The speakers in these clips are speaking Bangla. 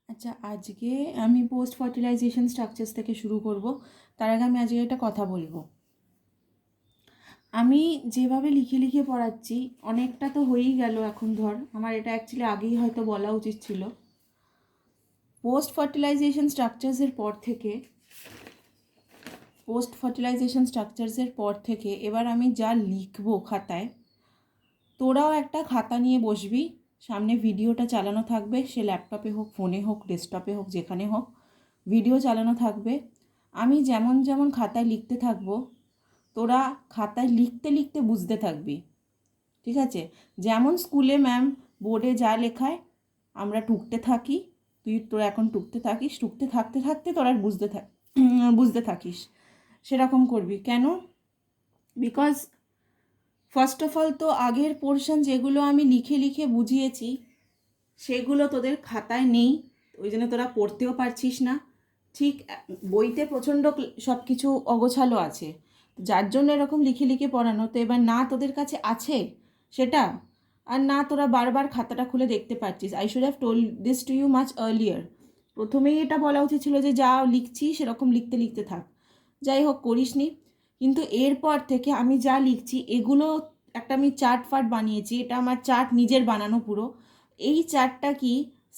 আচ্ছা, আজকে আমি পোস্ট ফার্টিলাইজেশন স্ট্রাকচার্স থেকে শুরু করব। তার আগে আমি আজকে একটা কথা বলবো। আমি যেভাবে লিখে লিখে পড়াচ্ছি অনেকটা তো হয়েই গেল। এখন ধর আমার এটা অ্যাকচুয়ালি আগেই হয়তো বলা উচিত ছিল। পোস্ট ফার্টিলাইজেশন স্ট্রাকচার্সের পর থেকে এবার আমি যা লিখবো খাতায়, তোরাও একটা খাতা নিয়ে বসবি, সামনে ভিডিওটা চালানো থাকবে, সে ল্যাপটপে হোক, ফোনে হোক, ডেস্কটপে হোক, যেখানে হোক ভিডিও চালানো থাকবে। আমি যেমন যেমন খাতায় লিখতে থাকবো, তোরা খাতায় লিখতে লিখতে বুঝতে থাকবি, ঠিক আছে? যেমন স্কুলে ম্যাম বোর্ডে যা লেখায় আমরা টুকতে থাকি, তোরা এখন টুকতে থাকিস, টুকতে থাকতে থাকতে তোরা বুঝতে থাকিস, সেরকম করবি। কেন? বিকজ ফার্স্ট অফ অল তো আগের পোর্শন যেগুলো আমি লিখে লিখে বুঝিয়েছি সেগুলো তোদের খাতায় নেই, ওই জন্য তোরা পড়তেও পারছিস না। ঠিক বইতে প্রচণ্ড সব কিছু অগোছালো আছে, যার জন্য এরকম লিখে লিখে পড়ানো। তো এবার না তোদের কাছে আছে সেটা, আর না তোরা বারবার খাতাটা খুলে দেখতে পাচ্ছিস। I should have told this to you much earlier. প্রথমেই এটা বলা উচিত ছিল যে যা লিখছি সেরকম লিখতে লিখতে থাক। যাই হোক, করিসনি। কিন্তু এরপর থেকে আমি যা লিখছি এগুলো একটা আমি চার্ট ফার্ট বানিয়েছি, এটা আমার চার্ট নিজের বানানো পুরো। এই চার্টটা কি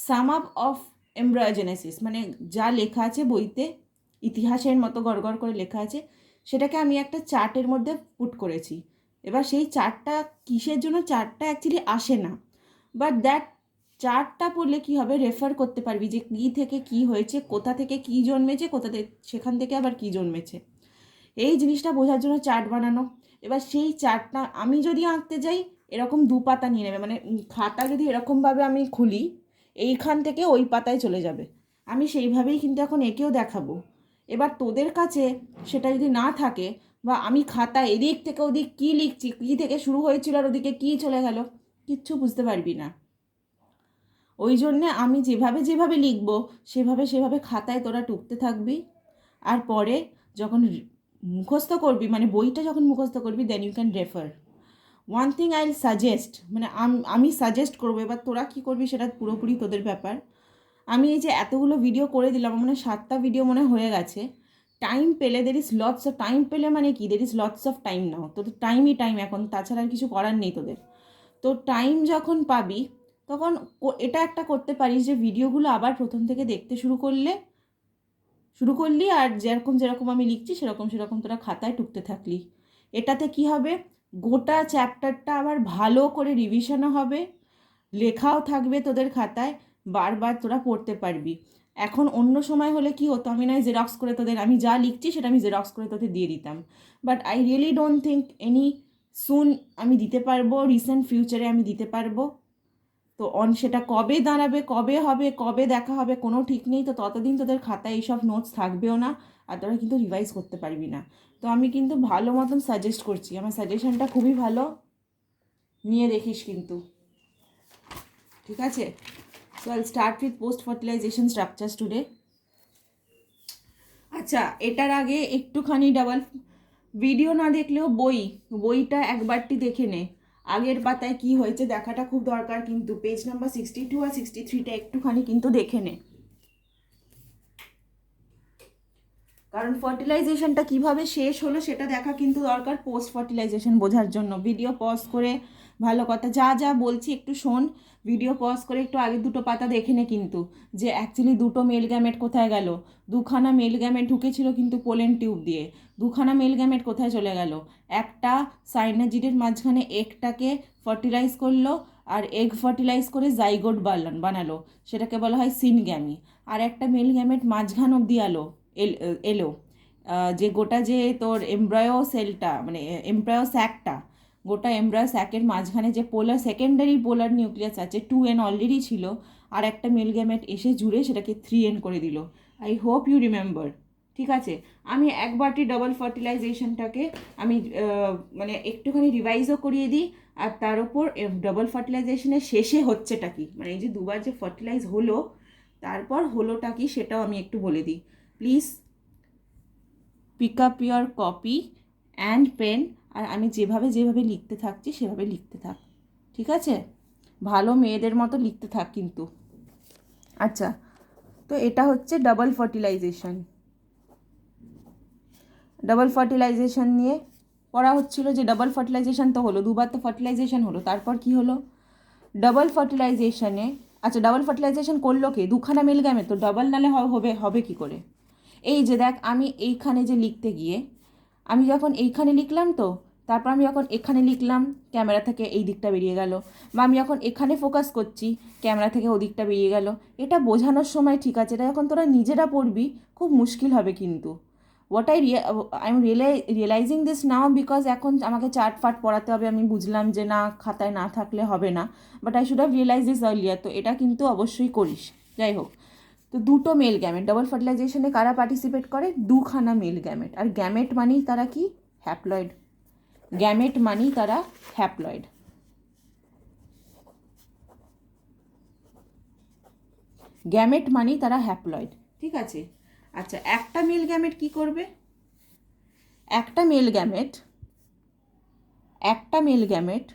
সাম আপ অফ এমব্রায়োজেনেসিস, মানে যা লেখা আছে বইতে ইতিহাসের মতো গড়গড় করে লেখা আছে, সেটাকে আমি একটা চার্টের মধ্যে পুট করেছি। এবার সেই চার্টটা কিসের জন্য, চার্টটা অ্যাকচুয়ালি আসে না, বাট দ্যাট চার্টটা পড়লে কী হবে, রেফার করতে পারবি যে কী থেকে কী হয়েছে, কোথা থেকে কী জন্মেছে, সেখান থেকে আবার কী জন্মেছে, এই জিনিসটা বোঝার জন্য চার্ট বানানো। এবার সেই চার্টটা আমি যদি আঁকতে যাই এরকম 2 পাতা নিয়ে নেবে, মানে খাতা যদি এরকমভাবে আমি খুলি এইখান থেকে ওই পাতায় চলে যাবে। আমি সেইভাবেই কিন্তু এখন এঁকেও দেখাবো। এবার তোদের কাছে সেটা যদি না থাকে, বা আমি খাতা এদিক থেকে ওদিক কী লিখছি, কী থেকে শুরু হয়েছিল আর ওদিকে কী চলে গেল, কিচ্ছু বুঝতে পারবি না। ওই জন্যে আমি যেভাবে যেভাবে লিখবো সেভাবে সেভাবে খাতায় তোরা টুকতে থাকবি। আর পরে যখন মুখস্থ করবি, মানে বইটা যখন মুখস্থ করবি, then you can refer. One thing I will suggest, মানে আমি সাজেস্ট করবো, এবার তোরা কী করবি সেটা পুরোপুরি তোদের ব্যাপার। আমি এই যে এতগুলো ভিডিও করে দিলাম, মানে 7টা ভিডিও মনে হয়ে গেছে। টাইম পেলে, there is lots of time পেলে, মানে কি, there is lots of time now, তোদের টাইমই টাইম এখন, তাছাড়া আর কিছু করার নেই তোদের। তো টাইম যখন পাবি তখন এটা একটা করতে পারিস যে ভিডিওগুলো আবার প্রথম থেকে দেখতে শুরু করলি, আর যেরকম যেরকম আমি লিখছি সেরকম সেরকম তোরা খাতায় টুকতে থাকলি। এটাতে কি হবে, গোটা চ্যাপ্টারটা আবার ভালো করে রিভিশনও হবে, লেখাও থাকবে তোদের খাতায়, বারবার তোরা পড়তে পারবি। এখন অন্য সময় হলে কি হতো, আমি নয় জেরক্স করে তোদের, আমি যা লিখছি সেটা আমি জেরক্স করে তোদের দিয়ে দিতাম, but I really don't think any soon আমি দিতে পারবো, রিসেন্ট ফিউচারে আমি দিতে পারবো। তো সেটা কবে দাঁড়াবে, কবে হবে, কবে দেখা হবে কোনো ঠিক নেই। তো ততদিন তোদের খাতায় এইসব নোটস থাকবেও না, আর তোরা কিন্তু রিভাইজ করতে পারবি না। তো আমি কিন্তু ভালো মতন সাজেস্ট করছি, আমার সাজেশনটা খুবই ভালো, নিয়ে দেখিস কিন্তু, ঠিক আছে? So I'll start with post fertilisation structures today. আচ্ছা, এটার আগে একটুখানি ভিডিও না দেখলেও বইটা একবারটি দেখে নে, আগের পাতায় কি হয়েছে দেখাটা খুব দরকার, কিন্তু পেজ নাম্বার 62 আর 63টা একটুখানি কিন্তু দেখে নে, কারণ ফার্টিলাইজেশনটা কিভাবে শেষ হলো সেটা দেখা কিন্তু দরকার পোস্ট ফার্টিলাইজেশন বোঝার জন্য। ভিডিও পজ করে ভালো কথা যা যা বলছি একটু শোন, ভিডিও পজ করে একটু আগে দুটো পাতা দেখে নে, কিন্তু যে অ্যাকচুয়ালি দুটো মেল গ্যামেট কোথায় গেল, দুখানা মেল গ্যামেট ঢুকেছিল কিন্তু পোলেন টিউব দিয়ে, দুখানা মেল গ্যামেট কোথায় চলে গেল, একটা সাইনাজিডের মাঝখানে এগটাকে ফার্টিলাইজ করলো, আর এগ ফার্টিলাইজ করে জাইগোট বানালো, সেটাকে বলা হয় সিনগ্যামি। আর একটা মেল গ্যামেট মাঝখান অবধি এলো, যে গোটা যে তোর এমব্রায়ো সেলটা, মানে এমব্রায়ো স্যাকটা, গোটা এমব্রায়ো স্যাকের মাঝখানে যে সেকেন্ডারি পোলার নিউক্লিয়াস আছে 2N অলরেডি ছিল, আর একটা মেল গ্যামেট এসে জুড়ে সেটাকে 3N করে দিল। আই হোপ ইউ রিমেম্বার, ঠিক আছে? আমি একবারটি ডাবল ফার্টিলাইজেশনটাকে আমি মানে একটুখানি রিভাইজও করিয়ে দিই, আর তার উপর ডাবল ফার্টিলাইজেশনের শেষে হচ্ছেটা কি, মানে এই যে দুবার যে ফার্টিলাইজ হলো তারপর হলোটা কি সেটাও আমি একটু বলে দিই। Please pick up your copy and pen, আর আমি যেভাবে যেভাবে লিখতে থাকছি সেভাবে লিখতে থাক, ঠিক আছে? ভালো মেয়েদের মতো লিখতে থাক কিন্তু। আচ্ছা, তো এটা হচ্ছে ডাবল ফার্টিলাইজেশন। ডাবল ফার্টিলাইজেশন নিয়ে পড়া হচ্ছিল, যে ডাবল ফার্টিলাইজেশন তো হলো, দুবার তো ফার্টিলাইজেশন হলো, তারপর কি হলো ডাবল ফার্টিলাইজেশনে, আচ্ছা ডাবল ফার্টিলাইজেশন করলো কে, দুখানা মেল গ্যামেট, তো ডাবল নালে হবে হবে কি করে? এই যে দেখ, আমি এইখানে যে লিখতে গিয়ে আমি যখন এইখানে লিখলাম, তো তারপর আমি যখন এখানে লিখলাম ক্যামেরা থেকে এই দিকটা বেরিয়ে গেল, বা আমি যখন এখানে ফোকাস করছি ক্যামেরা থেকে ওদিকটা বেরিয়ে গেল। এটা বোঝানোর সময় ঠিক আছে, এটা যখন তোরা নিজেরা পড়বি খুব মুশকিল হবে কিন্তু। What I am realising this now, because এখন আমাকে চার্ট ফাট পড়াতে হবে, আমি বুঝলাম যে না খাতায় না থাকলে হবে না, but I should have realise this earlier. তো এটা কিন্তু অবশ্যই করিস। যাই হোক, তো দুটো মেল গ্যামেট ডাবল ফার্টিলাইজেশনে কারা পার্টিসিপেট করে, দুখানা মেল গ্যামেট। আর গ্যামেট মানেই তারা কি, হ্যাপ্লয়েড। গ্যামেট মানেই তারা হ্যাপ্লয়েড। গ্যামেট মানেই তারা হ্যাপ্লয়েড, ঠিক আছে। আচ্ছা, একটা মেল গ্যামেট কি করবে, একটা মেল গ্যামেট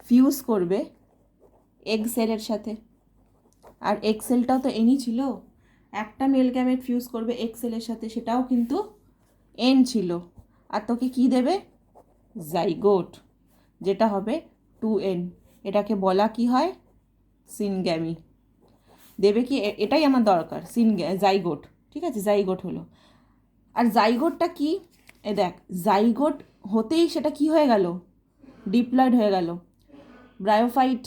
ফিউজ করবে এগ সেলের সাথে। আর এগ সেলটাও তো এনই ছিল, একটা মেল গ্যামেট ফিউজ করবে এগ সেলের সাথে, সেটাও কিন্তু এন ছিল। আর তোকে কি দেবে, জাইগোট, যেটা হবে 2n। এটাকে বলা কি হয়, সিনগ্যামি। দেবে কি, এটাই আমার দরকার, জাইগোট, ঠিক আছে, জাইগোট হলো। আর জাইগোটটা কি, এ দেখ, জাইগোট হতেই সেটা কি হয়ে গেল, ডিপ্লয়েড হয়ে গেল। ব্রায়োফাইট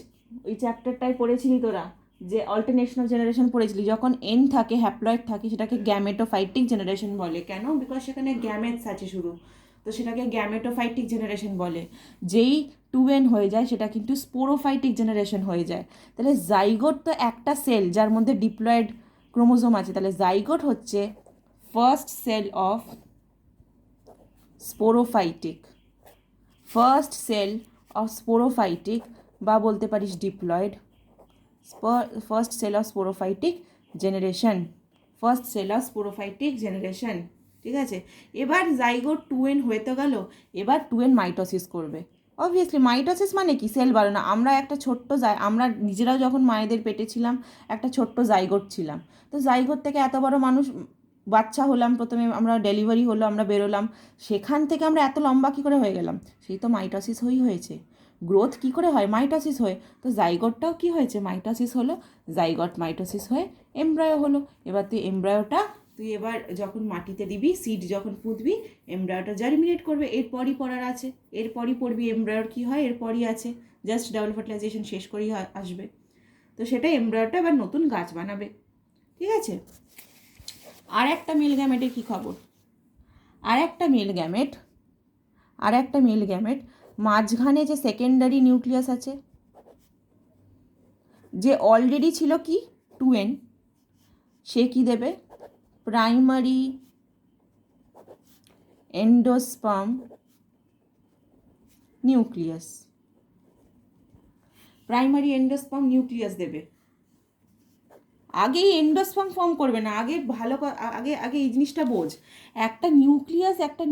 ওই চ্যাপ্টারটায় পড়েছিলি তোরা, যে অল্টারনেশন অফ জেনারেশন পড়েছিলি, যখন এন থাকে হ্যাপ্লয়েড থাকে সেটাকে গ্যামেটোফাইটিক জেনারেশন বলে। কেন, বিকজ সেখানে গ্যামেটস আছে শুরু, তো সেটাকে গ্যামেটোফাইটিক জেনারেশন বলে। যেই 2n হয়ে যায় সেটা কিন্তু স্পোরোফাইটিক জেনারেশন হয়ে যায়। তাহলে জাইগোট তো একটা সেল যার মধ্যে ডিপ্লয়েড ক্রোমোজোম আছে, তাহলে জাইগোট হচ্ছে first cell of sporophytic, first cell of sporophytic, বা বলতে পারিস diploid, first cell of sporophytic generation, first cell of sporophytic generation, ঠিক আছে। এবার জাইগোট 2n হয়ে তো গেল, এবার 2n মাইটোসিস করবে। অবভিয়াসলি মাইটোসিস মানে কি, সেল বাড়ানো। আমরা একটা ছোট্ট আমরা নিজেরাও যখন মায়েদের পেটে ছিলাম একটা ছোট্ট জাইগোট ছিলাম, তো জাইগোট থেকে এত বড় মানুষ বাচ্চা হলাম, প্রথমে আমরা ডেলিভারি হলো, আমরা বেরোলাম, সেখান থেকে আমরা এত লম্বা কী করে হয়ে গেলাম, সেই তো মাইটোসিস হয়েছে। গ্রোথ কি করে হয়, মাইটোসিস হয়ে। তো জাইগোটটাও কি হয়েছে, মাইটোসিস হলো, জাইগট মাইটোসিস হয়ে এমব্রায়ো হলো। এবার তুই এবার যখন মাটিতে দিবি, সিড যখন পুঁতবি, এমব্রায়োটা জার্মিনেট করবে, এরপরই পড়ার আছে, এরপরই পড়বি এমব্রায়োর কী হয়, এরপরই আছে, জাস্ট ডাবল ফার্টিলাইজেশন শেষ করেই আসবে। তো সেটা এমব্রায়োটা এবার নতুন গাছ বানাবে, ঠিক আছে। আর একটা মেল গ্যামেটের কী খবর, আর একটা মেল গ্যামেট মাঝখানে যে সেকেন্ডারি নিউক্লিয়াস আছে, যে অলরেডি ছিল কি 2n, সে কি দেবে, primary endosperm nucleus, primary endosperm nucleus দেবে। আগেই এন্ডোস্পার্ম ফর্ম করবে না, আগে আগে এই জিনিসটা বোঝ, একটা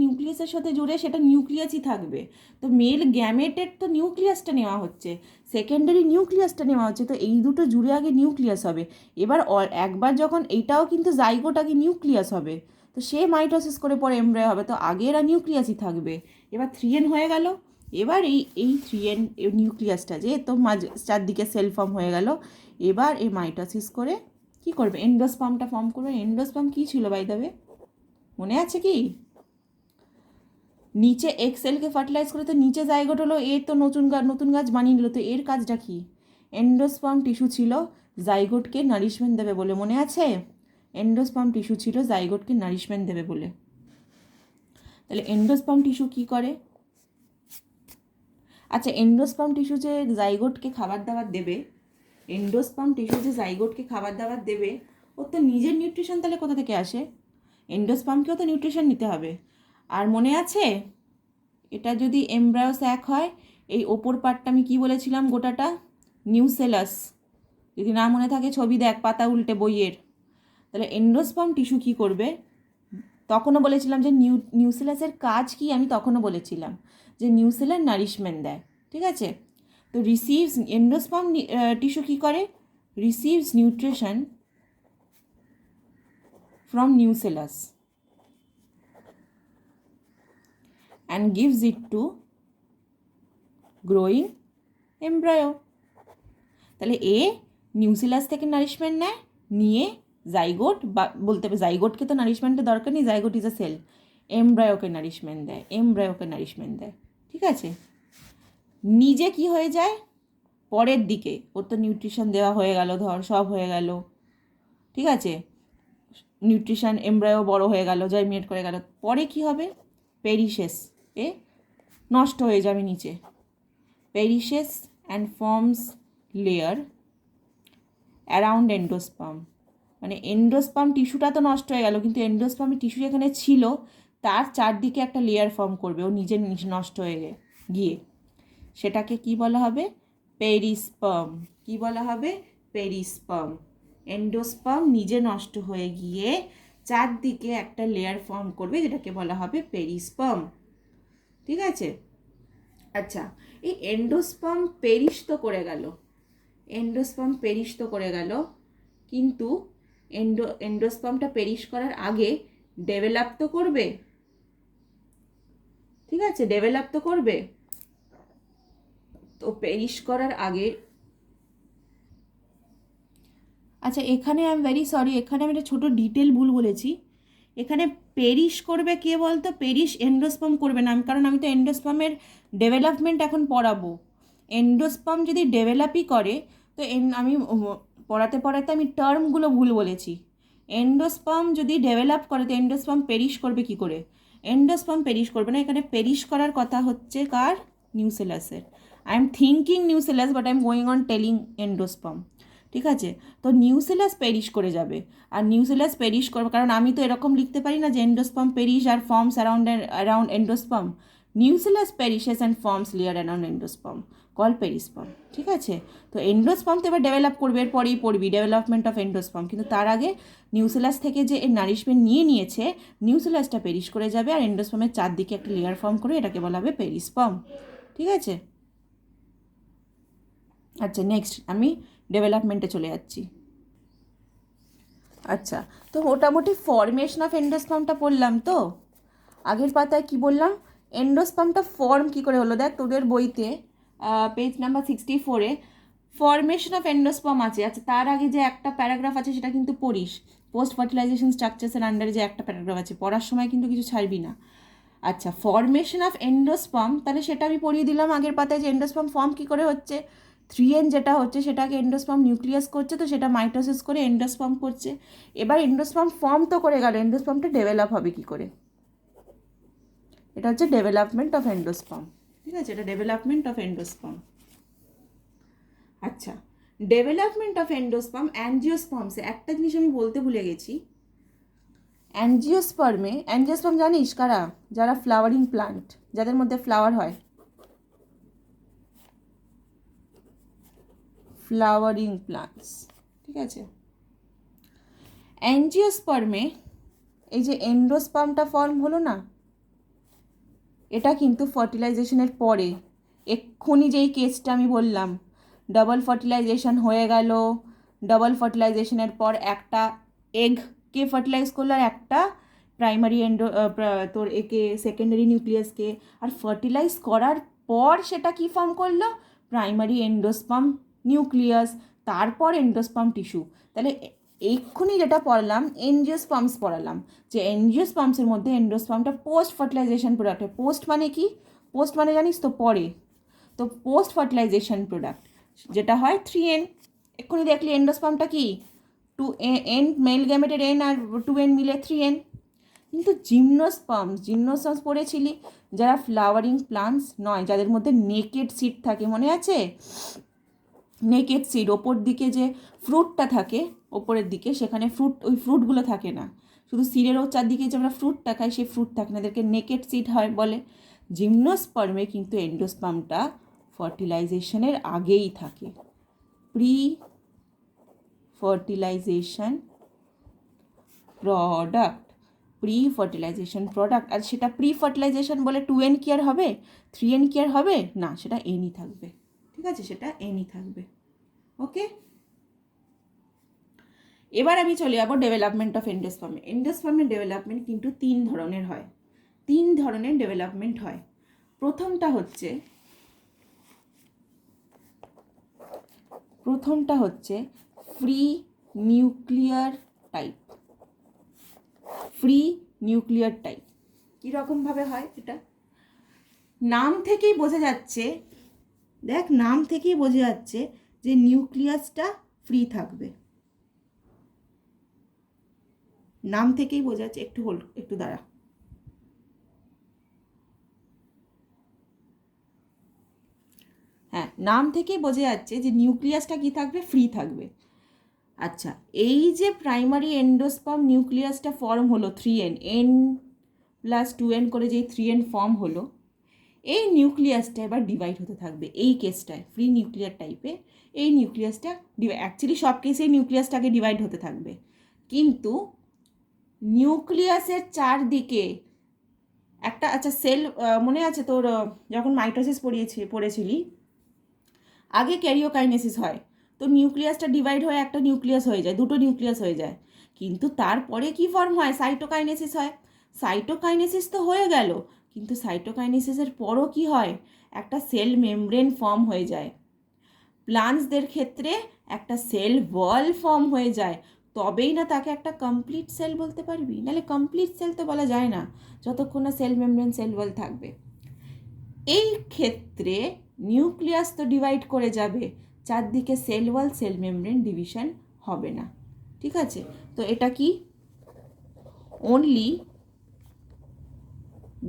নিউক্লিয়াসের সাথে জুড়ে সেটা নিউক্লিয়াসই থাকবে। তো মেল গ্যামেটের তো নিউক্লিয়াসটা নেওয়া হচ্ছে, সেকেন্ডারি নিউক্লিয়াসটা নেওয়া হচ্ছে, তো এই দুটো জুড়ে আগে নিউক্লিয়াস হবে। এবার একবার যখন এইটাও কিন্তু জাইগোট আগে নিউক্লিয়াস হবে, তো সে মাইটোসিস করে পরে এমব্রায়ো হবে, তো আগে এরা নিউক্লিয়াসই থাকবে। এবার 3n হয়ে গেল, এবার এই 3n নিউক্লিয়াসটা যে তো চারদিকে সেল ফর্ম হয়ে গেল, এবার এই মাইটোসিস করে কি করবে, এন্ডোস্পার্মটা ফর্ম করবে। এন্ডোস্পার্ম কী ছিল বাই দ্য ওয়ে, মনে আছে কি, নিচে এক্সেলকে ফার্টিলাইজ করে তো নিচে জাইগোট হলো, এর তো নতুন গাছ বানিয়ে নিল। তো এর কাজটা কি, এন্ডোস্পার্ম টিস্যু ছিল জাইগোটকে নারিশমেন্ট দেবে বলে, মনে আছে, এন্ডোস্পার্ম টিস্যু ছিল জাইগোটকে নারিশমেন্ট দেবে বলে। তাহলে এন্ডোস্পার্ম টিস্যু কি করে, আচ্ছা এন্ডোস্পার্ম টিস্যু যে জাইগোটকে খাবার দাবার দেবে, ওর তো নিজের নিউট্রিশন তাহলে কোথা থেকে আসে, এন্ডোস্পার্মকেও তো নিউট্রিশন নিতে হবে। আর মনে আছে, এটা যদি এমব্রায়ো স্যাক হয়, এই ওপর পার্টটা আমি কি বলেছিলাম, গোটাটা নিউসেলাস। যদি না মনে থাকে ছবি দেখ পাতা উল্টে বইয়ের। তাহলে এন্ডোস্পার্ম টিস্যু কি করবে, তখনও বলেছিলাম যে নিউসেলাসের কাজ কি, আমি তখনও বলেছিলাম যে নিউসেলার নারিশমেন্ট দেয়, ঠিক আছে। তো এন্ডোস্পার্ম টিস্যু কী করে, receives nutrition from nucellus and gives it to growing embryo. তাহলে এ নিউসিলাস থেকে নারিশমেন্ট নেয়, নিয়ে জাইগোট বা বলতে হবে জাইগোটকে তো নারিশমেন্টের দরকার নেই, জাইগোট ইজ আ সেল, এমব্রায়োকে নারিশমেন্ট দেয়, এমব্রায়োকে নারিশমেন্ট দেয়। ঠিক আছে, নিজে কি হয়ে যায় পরের দিকে, ওর তো নিউট্রিশন দেওয়া হয়ে গেল, ধর সব হয়ে গেল, ঠিক আছে, নিউট্রিশন, এমব্রায়ো বড় হয়ে গেল, জার্মিনেট করে গেল, পরে কি হবে, পেরিশেস, এ নষ্ট হয়ে যাবে নিচে, perishes and forms layer around endosperm. মানে এন্ডোস্পার্ম টিস্যুটা তো নষ্ট হয়ে গেল, কিন্তু এন্ডোস্পার্মের টিস্যু যেখানে ছিল তার চারদিকে একটা লেয়ার ফর্ম করবে ও নিজের নষ্ট হয়ে গিয়ে, সেটাকে কি বলা হবে, পেরিস্পার্ম। কি বলা হবে, পেরিস্পার্ম। এন্ডোস্পার্ম নিজে নষ্ট হয়ে গিয়ে চারদিকে একটা লেয়ার ফর্ম করবে, যেটাকে বলা হবে পেরিস্পার্ম। ঠিক আছে, আচ্ছা, এই এন্ডোস্পার্ম পেরিশ তো করে গেল, এন্ডোস্পার্ম পেরিশ তো করে গেল, কিন্তু এন্ডোস্পার্মটা পেরিশ করার আগে ডেভেলপ তো করবে। ঠিক আছে, ডেভেলপ তো করবে, তো পেরিশ করার আগে, আচ্ছা এখানে আই এম ভেরি সরি, এখানে আমি একটা ছোটো ডিটেল ভুল বলেছি। এখানে পেরিশ করবে কে বলতো, পেরিশ এন্ডোস্পার্ম করবে না, কারণ আমি তো এন্ডোস্পার্মের ডেভেলপমেন্ট এখন পড়াবো। এন্ডোস্পার্ম যদি ডেভেলপই করে তো আমি পড়াতে পড়াতে আমি টার্মগুলো ভুল বলেছি। এন্ডোস্পার্ম যদি ডেভেলপ করে তো এন্ডোস্পার্ম পেরিশ করবে কি করে, এন্ডোস্পার্ম পেরিশ করবে না, এখানে পেরিশ করার কথা হচ্ছে কার, নিউসেলাসের। I am thinking nucellus but I am going on telling endosperm. ঠিক আছে, তো নিউসেলাস পেরিশ করে যাবে, আর নিউসেলাস পেরিশ করবে, কারণ আমি তো এরকম লিখতে পারি না যে এন্ডোস্পার্ম পেরিশ আর forms around endosperm, nucellus perishes and forms layer around endosperm call perisperm. ঠিক আছে, তো এন্ডোস্পার্ম তো এবার ডেভেলপ করবে, এরপরেই পড়বি ডেভেলপমেন্ট অফ এন্ডোস্পার্ম, কিন্তু তার আগে নিউসেলাস থেকে যে এর নারিশমেন্ট নিয়েছে, নিউসেলাসটা পেরিশ করে যাবে আর এন্ডোস্পার্মের চারদিকে একটা লেয়ার ফর্ম করে, এটাকে বলা হবে পেরিস্পার্ম। ঠিক আছে, আচ্ছা নেক্সট আমি ডেভেলপমেন্টে চলে যাচ্ছি। আচ্ছা, তো মোটামুটি ফর্মেশন অফ এন্ডোস্পার্মটা পড়লাম তো। আগের পাতায় কি বললাম, এন্ডোস্পার্মটা ফর্ম কি করে হলো, দেখ তোদের বইতে পেজ নাম্বার 64-এ ফর্মেশন অফ এন্ডোস্পার্ম আছে। আচ্ছা, তার আগে যে একটা প্যারাগ্রাফ আছে সেটা কিন্তু পড়িস, পোস্ট ফার্টিলাইজেশন স্ট্রাকচার্সের আন্ডারে যে একটা প্যারাগ্রাফ আছে, পড়ার সময় কিন্তু কিছু ছাড়বি না। আচ্ছা, ফর্মেশন অফ এন্ডোস্পার্ম, তাহলে সেটা আমি পড়িয়ে দিলাম আগের পাতায়, যে এন্ডোস্পার্ম ফর্ম কী করে হচ্ছে, 3N যেটা হচ্ছে সেটাকে এন্ডোস্পার্ম নিউক্লিয়াস করছে, তো সেটা মাইটোসিস করে এন্ডোস্পার্ম করছে। এবার এন্ডোস্পার্ম ফর্ম তো করে গেল, এন্ডোস্পার্মটা ডেভেলপ হবে কী করে, এটা হচ্ছে ডেভেলপমেন্ট অফ এন্ডোস্পার্ম। ঠিক আছে, এটা ডেভেলপমেন্ট অফ এন্ডোস্পার্ম। আচ্ছা, ডেভেলপমেন্ট অফ এন্ডোস্পার্ম অ্যাঞ্জিওস্পার্মসে একটা জিনিস আমি বলতে ভুলে গেছি। অ্যাঞ্জিওস্পার্মে, অ্যাঞ্জিওস্পার্ম জানিস কারা, যারা ফ্লাওয়ারিং প্লান্ট, যাদের মধ্যে ফ্লাওয়ার হয়, ফ্লাওয়ারিং প্লান্টস। ঠিক আছে, অ্যাঞ্জিওস্পার্মে এই যে এন্ডোস্পার্মটা ফর্ম হলো না, এটা কিন্তু ফার্টিলাইজেশনের পরে, এক্ষুনি যেই কেসটা আমি বললাম, ডাবল ফার্টিলাইজেশন হয়ে গেল, ডাবল ফার্টিলাইজেশনের পর একটা এগকে ফার্টিলাইজ করলো আর একটা প্রাইমারি তোর একে সেকেন্ডারি নিউক্লিয়াসকে, আর ফার্টিলাইজ করার পর সেটা কি ফর্ম করলো, প্রাইমারি এন্ডোস্পার্ম নিউক্লিয়াস, তারপর এন্ডোস্পার্ম টিস্যু। তাহলে এক্ষুনি যেটা পড়লাম এনজিওস্পার্মস পড়ালাম, যে এনজিওস্পার্মসের মধ্যে এন্ডোস্পার্মটা পোস্ট ফার্টিলাইজেশন প্রোডাক্ট। পোস্ট মানে কি, পোস্ট মানে জানিস তো পরে, তো পোস্ট ফার্টিলাইজেশন প্রোডাক্ট যেটা হয় 3N। এক্ষুনি দেখলি এন্ডোস্পার্মটা কি 2N, মেল গ্যামেটের N আর 2N মিলে 3N। কিন্তু জিমনোস্পার্মস পড়েছিলি যারা ফ্লাওয়ারিং প্লান্টস নয়, যাদের মধ্যে নেকেড সিড থাকে, মনে আছে, নেকেড সিড, ওপর দিকে যে ফ্রুটটা থাকে ওপরের দিকে, সেখানে ওই ফ্রুটগুলো থাকে না, শুধু সিডেরও চারদিকে যে আমরা ফ্রুটটা খাই সেই ফ্রুট থাকে না, এদেরকে নেকেড সিড হয় বলে। জিমনোস্পার্মে কিন্তু এন্ডোস্পার্মটা ফার্টিলাইজেশনের আগেই থাকে, pre fertilization product, pre fertilization product. আর সেটা প্রি ফার্টিলাইজেশন বলে 2N কি আর হবে, 3N কি আর হবে না, সেটা Nই থাকবে। ঠিক আছে, সেটা Nই থাকবে। ওকে, এবার আমি চলে যাবো ডেভেলপমেন্ট অফ এন্ডোস্পার্মে। এন্ডোস্পার্মের ডেভেলপমেন্ট কিন্তু 3 ধরনের হয়, 3 ধরনের ডেভেলপমেন্ট হয়। প্রথমটা হচ্ছে free nuclear type. Free nuclear type কীরকমভাবে হয় এটা? নাম থেকেই বোঝা যাচ্ছে, দেখ নাম থেকেই বোঝা যাচ্ছে যে নিউক্লিয়াসটা ফ্রি থাকবে। নাম থেকেই বোঝা যাচ্ছে, একটু দাঁড়া। হ্যাঁ, নাম থেকেই বোঝা যাচ্ছে যে নিউক্লিয়াসটা কি থাকবে? ফ্রি থাকবে। আচ্ছা, এই যে প্রাইমারি এন্ডোস্পার্ম নিউক্লিয়াসটা ফর্ম হলো 3n, n+2n করে যেই 3n ফর্ম হলো, এই নিউক্লিয়াসটা এবার ডিভাইড হতে থাকবে। এই কেসটায় ফ্রি নিউক্লিয়ার টাইপে এই নিউক্লিয়াসটা অ্যাকচুয়ালি সব কেসেই নিউক্লিয়াসটাকে ডিভাইড হতে থাকবে, কিন্তু নিউক্লিয়াসের চারদিকে একটা, আচ্ছা সেল মনে আছে তোর যখন মাইটোসিস পড়েছিলি, আগে ক্যারিওকাইনেসিস হয়, তো নিউক্লিয়াসটা ডিভাইড হয়ে একটা নিউক্লিয়াস হয়ে যায়, দুটো নিউক্লিয়াস হয়ে যায়, কিন্তু তারপরে কি ফর্ম হয়? সাইটোকাইনেসিস হয়। সাইটোকাইনেসিস তো হয়ে গেল, কিন্তু সাইটোকাইনেসিসের পরও কি হয়? একটা সেল মেমব্রেন ফর্ম হয়ে যায়। প্লান্টসদের ক্ষেত্রে একটা সেল ওয়াল ফর্ম হয়ে যায়, তবেই না তাকে একটা কমপ্লিট সেল বলতে পারবি, নাহলে কমপ্লিট সেল তো বলা যায় না যতক্ষণ না সেল মেমব্রেন সেল ওয়াল থাকবে। এই ক্ষেত্রে নিউক্লিয়াস তো ডিভাইড করে যাবে, চারদিকে sell wall cell membrane division হবে না। ঠিক আছে, তো এটা কি? Only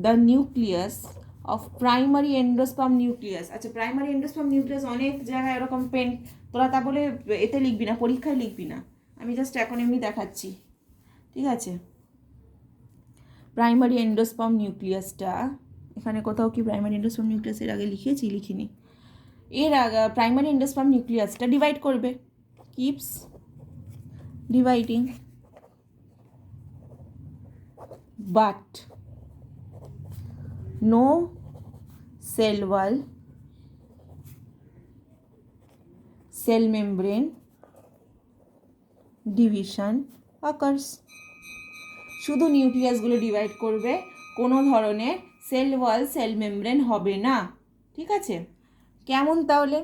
the nucleus of primary endosperm nucleus. আচ্ছা, প্রাইমারি এন্ডোস্পার্ম নিউক্লিয়াস অনেক জায়গায় এরকম পেন, তোরা তা বলে এতে লিখবি না, পরীক্ষায় লিখবি না, আমি জাস্ট এখন এমনি দেখাচ্ছি। ঠিক আছে, প্রাইমারি এন্ডোস্পার্ম নিউক্লিয়াসটা এখানে কোথাও কি প্রাইমারি এন্ডোস্পার্ম নিউক্লিয়াস এর আগে লিখিনি। এর আগে প্রাইমারি এন্ডোস্পার্ম নিউক্লিয়াসটা ডিভাইড করবে, keeps dividing, but no cell wall cell membrane division occurs. শুধু নিউক্লিয়াসগুলো ডিভাইড করবে, কোনো ধরনের সেল ওয়াল সেল মেমব্রেন হবে না। ঠিক আছে, কেমন তাহলে?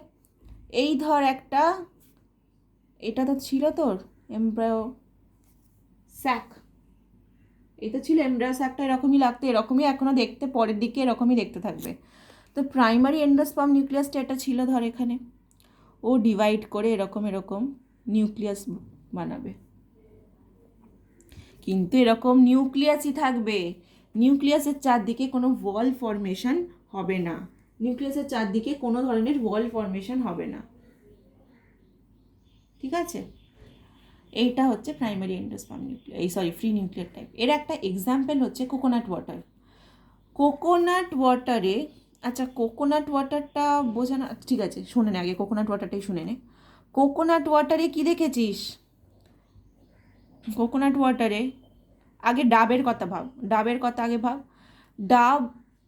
এই ধর একটা, এটা তো ছিল তোর এমব্রায়ো স্যাক, এটা ছিল এমব্রায়ো স্যাকটা, এরকমই লাগতো, এরকমই এখনও দেখতে, পরের দিকে এরকমই দেখতে থাকবে। তো প্রাইমারি এন্ডোস্পার্ম নিউক্লিয়াসটা এটা ছিল ধর এখানে, ও ডিভাইড করে এরকম নিউক্লিয়াস বানাবে, কিন্তু এরকম নিউক্লিয়াসই থাকবে, নিউক্লিয়াসের চারদিকে কোনো ওয়াল ফর্মেশন হবে না, নিউক্লিয়াসের চারদিকে কোনো ধরনের ওয়াল ফর্মেশন হবে না। ঠিক আছে, এইটা হচ্ছে primary endosperm free nuclear type. এর একটা এক্সাম্পল হচ্ছে কোকোনাট ওয়াটার। কোকোনাট ওয়াটারে, আচ্ছা কোকোনাট ওয়াটারটা বোঝানো, ঠিক আছে শুনে নে আগে, কোকোনাট ওয়াটারটাই শুনে নে। কোকোনাট ওয়াটারে কি দেখেছিস? কোকোনাট ওয়াটারে আগে ডাবের কথা ভাব, ডাবের কথা আগে ভাব। ডাব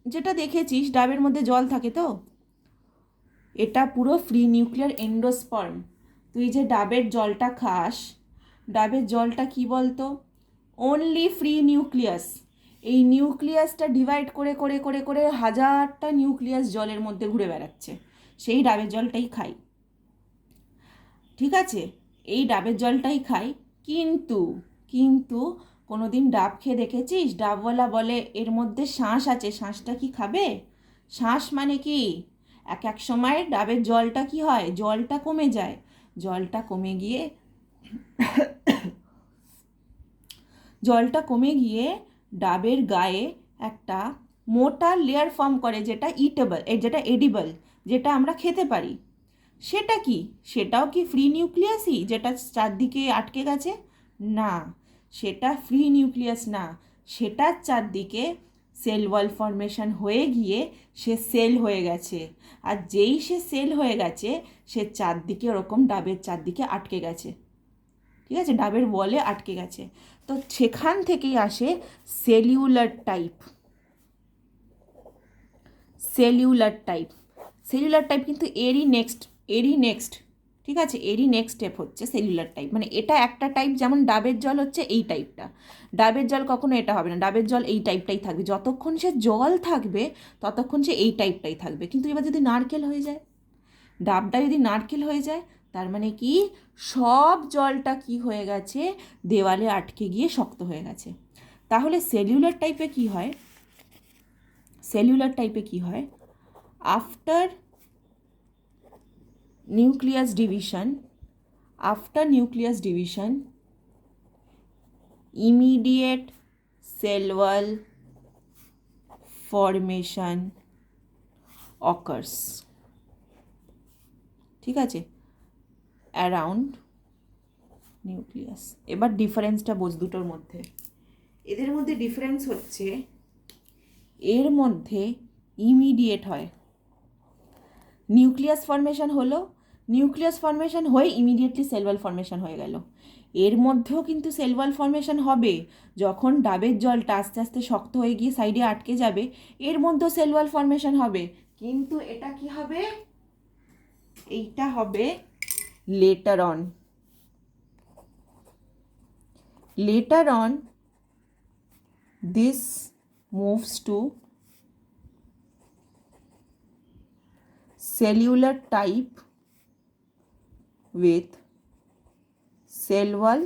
যেটা দেখেছিস, ডাবের মধ্যে জল থাকে তো, এটা পুরো ফ্রি নিউক্লিয়ার এন্ডোস্পার্ম। তুই যে ডাবের জলটা খাস, ডাবের জলটা কি বলতো? Only free nucleus. এই নিউক্লিয়াসটা ডিভাইড করে করে করে করে হাজারটা নিউক্লিয়াস জলের মধ্যে ঘুরে বেড়াচ্ছে, সেই ডাবের জলটাই খাই। ঠিক আছে, এই ডাবের জলটাই খাই, কিন্তু কিন্তু কোনোদিন ডাব খেয়ে দেখেছিস ডাবওয়ালা বলে এর মধ্যে শাঁস আছে, শাঁসটা কি খাবে? শাঁস মানে কি? এক এক সময় ডাবের জলটা কি হয়? জলটা কমে যায়, জলটা কমে গিয়ে ডাবের গায়ে একটা মোটা লেয়ার ফর্ম করে, যেটা যেটা এডিবল, যেটা আমরা খেতে পারি। সেটা কি? সেটাও কি ফ্রি নিউক্লিয়াসই, যেটা চারদিকে আটকে গেছে? না, সেটা ফ্রি নিউক্লিয়াস না, সেটার চারদিকে সেল ওয়াল ফর্মেশন হয়ে গিয়ে সে সেল হয়ে গেছে, আর যেই সে সেল হয়ে গেছে সে চারদিকে ওরকম ডাবের চারদিকে আটকে গেছে। ঠিক আছে, ডাবের ওয়ালে আটকে গেছে, তো সেখান থেকেই আসে সেলিউলার টাইপ। সেলিউলার টাইপ কিন্তু এরই নেক্সট। ঠিক আছে, এরই নেক্সট স্টেপ হচ্ছে সেলুলার টাইপ, মানে এটা একটা টাইপ, যেমন ডাবের জল হচ্ছে এই টাইপটা, ডাবের জল কখনো এটা হবে না, ডাবের জল এই টাইপটাই থাকবে, যতক্ষণ সে জল থাকবে ততক্ষণ সে এই টাইপটাই থাকবে। কিন্তু এবার যদি নারকেল হয়ে যায়, ডাবটা যদি নারকেল হয়ে যায়, তার মানে কি সব জলটা কি হয়ে গেছে, দেওয়ালে আটকে গিয়ে শক্ত হয়ে গেছে। তাহলে সেলুলার টাইপে কি হয়, সেলুলার টাইপে কি হয়, after nucleus division, after nucleus division, immediate cell wall formation occurs, ঠিক আছে, অ্যারাউন্ড নিউক্লিয়াস। এবার ডিফারেন্সটা বোঝ দুটোর মধ্যে, এদের মধ্যে ডিফারেন্স হচ্ছে এর মধ্যে ইমিডিয়েট হয়, নিউক্লিয়াস ফর্মেশন হলো, নিউক্লিয়াস ফর্মেশন হয়ে ইমিডিয়েটলি সেল ওয়াল ফর্মেশন হয়ে গেল। এর মধ্যেও কিন্তু সেল ওয়াল ফর্মেশন হবে, যখন ডাবের জলটা আস্তে আস্তে শক্ত হয়ে গিয়ে সাইডে আটকে যাবে, এর মধ্যেও সেল ওয়াল ফর্মেশন হবে, কিন্তু এটা কি হবে, এইটা হবে later on. Later on this moves to cellular type with cell wall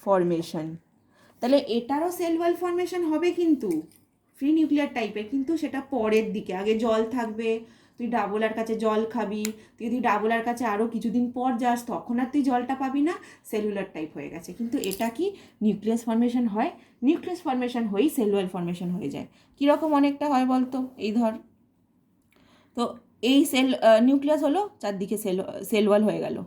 formation। তাহলে এটারও সেল ওয়াল ফর্মেশন হবে কিন্তু ফ্রি নিউক্লিয়ার টাইপের, কিন্তু সেটা পরের দিকে, আগে জল থাকবে, তুই ডাবলার কাছে জল খাবি, তুই যদি ডাবলার কাছে আরও কিছুদিন পর যাস তখন আর তুই জলটা পাবি না, সেলুলার টাইপ হয়ে গেছে। কিন্তু এটা কি নিউক্লিয়াস ফর্মেশন হয়, নিউক্লিয়াস ফর্মেশন হয়েই সেল ওয়াল ফর্মেশন হয়ে যায়। কীরকম অনেকটা হয় বলতো, এই ধর, তো এই নিউক্লিয়াস হলো, চারদিকে সেল ওয়াল হয়ে গেল,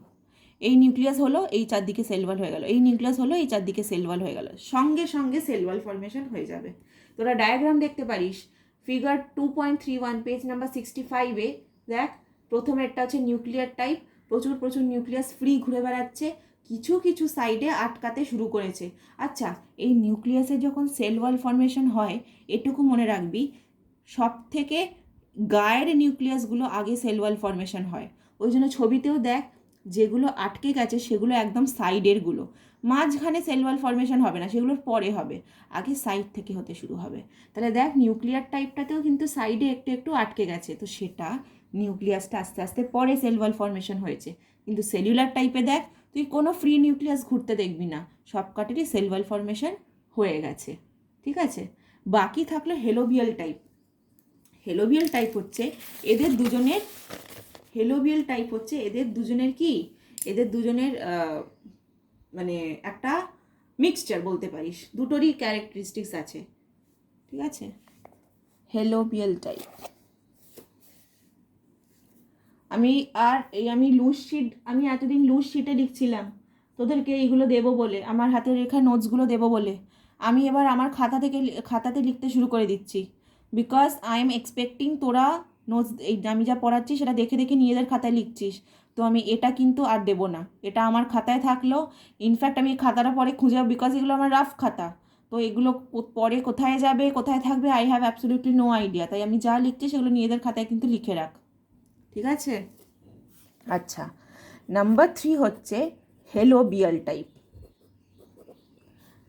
এই নিউক্লিয়াস হলো, এই চারদিকে সেল ওয়াল হয়ে গেল, এই নিউক্লিয়াস হলো, এই চারদিকে সেল ওয়াল হয়ে গেল, সঙ্গে সঙ্গে সেল ওয়াল ফর্মেশন হয়ে যাবে। তোরা ডায়াগ্রাম দেখতে পারিস, ফিগার 2.31 পেজ নাম্বার 65-এ দেখ, প্রথমেরটা হচ্ছে নিউক্লিয়ার টাইপ, প্রচুর প্রচুর নিউক্লিয়াস ফ্রি ঘুরে বেড়াচ্ছে, কিছু কিছু সাইডে আটকাতে শুরু করেছে। আচ্ছা, এই নিউক্লিয়াসে যখন সেল ওয়াল ফর্মেশন হয়, এটুকু মনে রাখবি, সব থেকে গায়ের নিউক্লিয়াসগুলো আগে সেল ওয়াল ফর্মেশন হয়। ওই জন্য ছবিতেও দেখ, যেগুলো আটকে গেছে সেগুলো একদম সাইডেরগুলো, মাঝখানে সেল ওয়াল ফর্মেশন হবে না, সেগুলোর পরে হবে, আগে সাইড থেকে হতে শুরু হবে। তাহলে দেখ নিউক্লিয়ার টাইপটাতেও কিন্তু সাইডে একটু একটু আটকে গেছে, তো সেটা নিউক্লিয়াসটা আস্তে আস্তে পরে সেল ওয়াল ফর্মেশন হয়েছে। কিন্তু সেলুলার টাইপে দেখ, তুই কোনো ফ্রি নিউক্লিয়াস ঘুরতে দেখবি না, সবকটারই সেল ওয়াল ফর্মেশন হয়ে গেছে, ঠিক আছে। বাকি থাকলো হেলোবিয়াল টাইপ। হেলোবিয়াল টাইপ হচ্ছে এদের দুজনের, হেলোবিয়াল টাইপ হচ্ছে এদের দুজনের কি, এদের দুজনের মানে একটা মিক্সচার বলতে পারিস, দুটোরই ক্যারেক্টারিস্টিক্স আছে, ঠিক আছে। হেলোবিয়াল টাইপ, আমি লুজ শিট, আমি এতদিন লুজ শিটে লিখছিলাম তোদেরকে এইগুলো দেবো বলে, আমার হাতে রেখা নোটসগুলো দেবো বলে, আমি এবার আমার খাতাতে লিখতে শুরু করে দিচ্ছি, বিকজ আই এম এক্সপেক্টিং তোরা নোটস, এই আমি যা পড়াচ্ছি সেটা দেখে দেখে নিজেদের খাতায় লিখছিস, তো আমি এটা কিন্তু আর দেবো না, এটা আমার খাতায় থাকলো। ইনফ্যাক্ট আমি খাতাটা পরে খুঁজে, বিকজ এগুলো আমার রাফ খাতা, তো এগুলো পরে কোথায় যাবে কোথায় থাকবে I have absolutely no idea, তাই আমি যা লিখছি সেগুলো নিজেদের খাতায় কিন্তু লিখে রাখ, ঠিক আছে। আচ্ছা, নাম্বার 3 হচ্ছে হেলোবিয়াল টাইপ।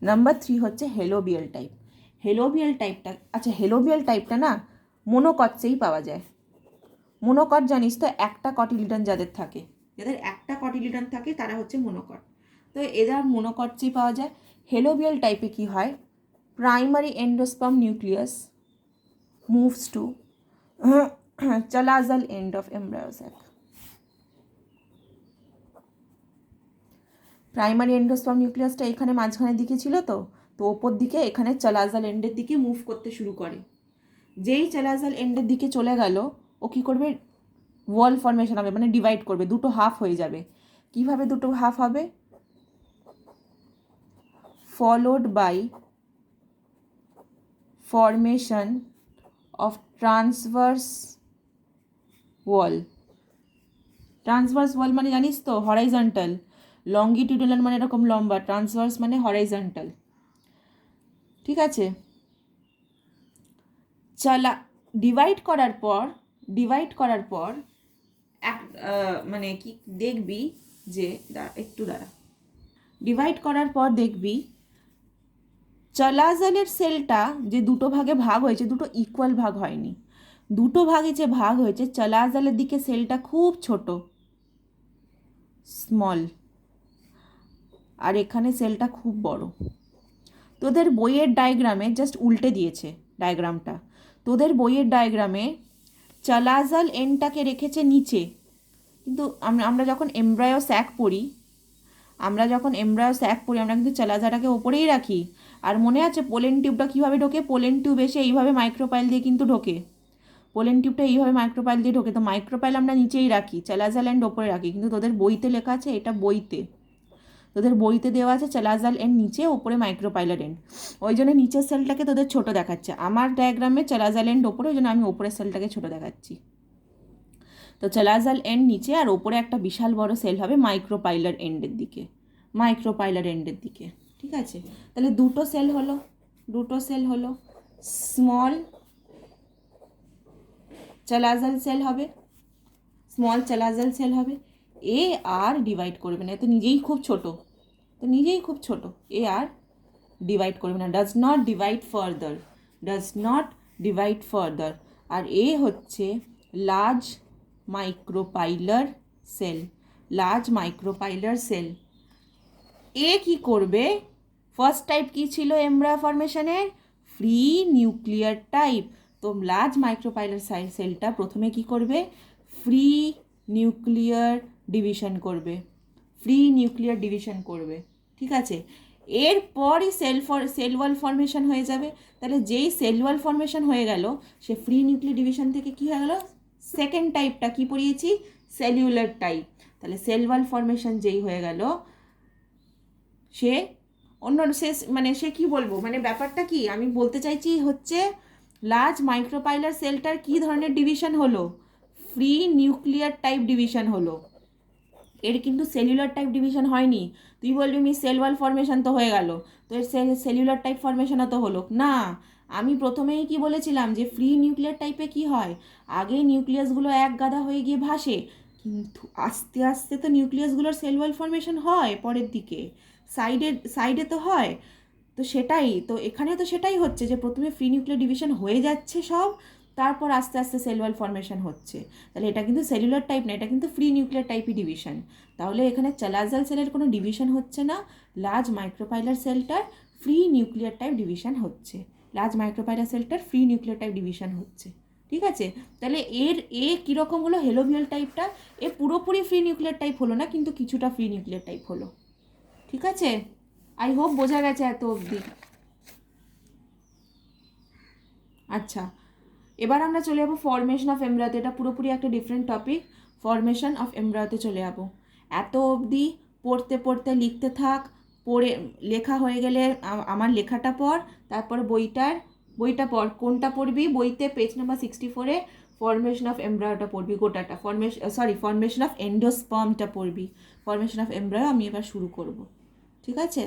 নাম্বার 3 হচ্ছে হেলোবিয়াল টাইপ। হেলোবিয়াল টাইপটা, আচ্ছা হেলোবিয়াল টাইপটা না মোনোকটসেই পাওয়া যায়। মোনোকট জানিস তো, একটা কটিলিডন যাদের থাকে, যাদের একটা কটিলিডন থাকে তারা হচ্ছে মোনোকট, তো এদের মোনোকটসেই পাওয়া যায়। হেলোবিয়াল টাইপে কি হয়, primary endosperm nucleus moves to chalazal end of embryo sac. Primary endosperm নিউক্লিয়াসটা এখানে মাঝখানের দিকে ছিল, তো ওপর দিকে এখানে চালাজাল এন্ডের দিকে মুভ করতে শুরু করে। যেই চালাজাল এন্ডের দিকে চলে গেল, ও কী করবে, ওয়াল ফর্মেশন হবে, মানে ডিভাইড করবে, দুটো হাফ হয়ে যাবে। কিভাবে দুটো হাফ হবে, followed by formation of transverse wall. Transverse wall মানে জানিস তো হরাইজন্টাল, লঙ্গিটিউডাল মানে এরকম লম্বা, ট্রান্সভার্স মানে হরাইজন্টাল, ঠিক আছে। ডিভাইড করার পর মানে কি দেখবি যে একটু দাঁড়া, ডিভাইড করার পর দেখবি চলাজলের সেলটা যে দুটো ভাগে ভাগ হয়েছে, দুটো ইকুয়াল ভাগ হয়নি, দুটো ভাগে যে ভাগ হয়েছে চলাজলের দিকে সেলটা খুব ছোট, স্মল, আর এখানে সেলটা খুব বড়। তোদের বইয়ের ডায়াগ্রামে জাস্ট উল্টে দিয়েছে ডায়াগ্রামটা। তোদের বইয়ের ডায়াগ্রামে চলাজল এনটাকে রেখেছে নিচে, কিন্তু আমরা যখন এমব্রায়ো স্যাক পড়ি আমরা কিন্তু চলাজাটাকে ওপরেই রাখি। আর মনে আছে পোলেন টিউবটা কীভাবে ঢোকে? পোলেন টিউব এসে এইভাবে মাইক্রোপাইল দিয়ে কিন্তু ঢোকে, পোলেন টিউবটা এইভাবে মাইক্রোপাইল দিয়ে ঢোকে। তো মাইক্রোপাইল আমরা নিচেই রাখি, চলাজাল এন্ড ওপরে রাখি, কিন্তু তোদের বইতে লেখা আছে এটা তোদের বইতে দেওয়া আছে চলাজাল এন্ড নিচে, ওপরে মাইক্রোপাইলার এন্ড। ওই জন্য নিচের সেলটাকে তোদের ছোট দেখাচ্ছে। আমার ডায়াগ্রামে চলাজাল এন্ড ওপরে, ওই জন্য আমি ওপরের সেলটাকে ছোট দেখাচ্ছি। তো চলাজাল এন্ড নিচে আর ওপরে একটা বিশাল বড় সেল হবে মাইক্রোপাইলার এন্ডের দিকে, ঠিক আছে? তাহলে দুটো সেল হলো স্মল চলাজাল সেল হবে, এ আর ডিভাইড করবে না, তো নিজেই খুব ছোট, এ আর ডিভাইড করবে না, ডাজ নট ডিভাইড ফার্দার। আর এ হচ্ছে লার্জ মাইক্রোপাইলার সেল। এ কি করবে? ফার্স্ট টাইপ কি ছিল এমব্রায়ো ফরমেশনের? Free nuclear type. তো লার্জ মাইক্রোপাইলার সেলটা প্রথমে কি করবে? ফ্রি নিউক্লিয়ার ডিভিশন করবে, ঠিক আছে? এরপরই সেল ওয়াল ফরমেশন হয়ে যাবে। তাহলে যেই সেল ওয়াল ফরমেশন হয়ে গেল, সে ফ্রি নিউক্লিয়ার ডিভিশন থেকে কি হয়ে গেল? সেকেন্ড টাইপটা কি পড়িয়েছি? Cellular type. তাহলে সেল ওয়াল ফরমেশন যেই হয়ে গেল, সে কি বলবো, মানে ব্যাপারটা কি আমি বলতে চাইছি হচ্ছে, লার্জ মাইক্রোপাইলার সেলটার কি ধরনের ডিভিশন হলো? ফ্রি নিউক্লিয়ার টাইপ ডিভিশন হলো। এর কিন্তু সেলুলার টাইপ ডিভিশন হয়নি। তুই বলবি মি সেল ওয়াল ফরমেশন তো হয়ে গেল, তো এর সেলুলার টাইপ ফরমেশনও তো হলো না। আমি প্রথমেই কি বলেছিলাম যে ফ্রি নিউক্লিয়ার টাইপে কি হয়, আগে নিউক্লিয়াসগুলো এক গাদা হয়ে গিয়ে ভাসে, কিন্তু আস্তে আস্তে তো নিউক্লিয়াসগুলোর সেল ওয়াল ফরমেশন হয় পরের দিকে, সাইডে তো হয়। তো সেটাই তো এখানেও তো সেটাই হচ্ছে, যে প্রথমে ফ্রি নিউক্লিয়ার ডিভিশন হয়ে যাচ্ছে সব, তারপর আস্তে আস্তে সেল ওয়াল ফরমেশন হচ্ছে। তাহলে এটা কিন্তু সেলুলার টাইপ না, এটা কিন্তু ফ্রি নিউক্লিয়ার টাইপই ডিভিশন। তাহলে এখানে চলাজাল সেলের কোনো ডিভিশন হচ্ছে না, লার্জ মাইক্রোপাইলার সেলটার ফ্রি নিউক্লিয়ার টাইপ ডিভিশন হচ্ছে, ঠিক আছে? তাহলে এ কীরকম হলো? হেলোভিয়াল টাইপটা এ পুরোপুরি ফ্রি নিউক্লিয়ার টাইপ হলো না, কিন্তু কিছুটা ফ্রি নিউক্লিয়ার টাইপ হলো, ঠিক আছে? আই হোপ বোঝা গেছে এত অবধি। আচ্ছা, এবার আমরা চলে যাবো ফরমেশন অফ এমব্রায়োতে। এটা পুরোপুরি একটা ডিফারেন্ট টপিক, ফরমেশন অফ এমব্রায়োতে চলে যাবো। এত অবধি পড়তে লিখতে থাক, পড়ে লেখা হয়ে গেলে আমার লেখাটা পড়, তারপর বইটা পড়। কোনটা পড়বি? বইতে পেজ নাম্বার 64-এ ফরমেশন অফ এমব্রায়োটা পড়বি গোটাটা, ফরমেশন অফ এন্ডোস্পার্মটা পড়বি। ফরমেশন অফ এমব্রায়ো আমি এবার শুরু করব, ঠিক আছে?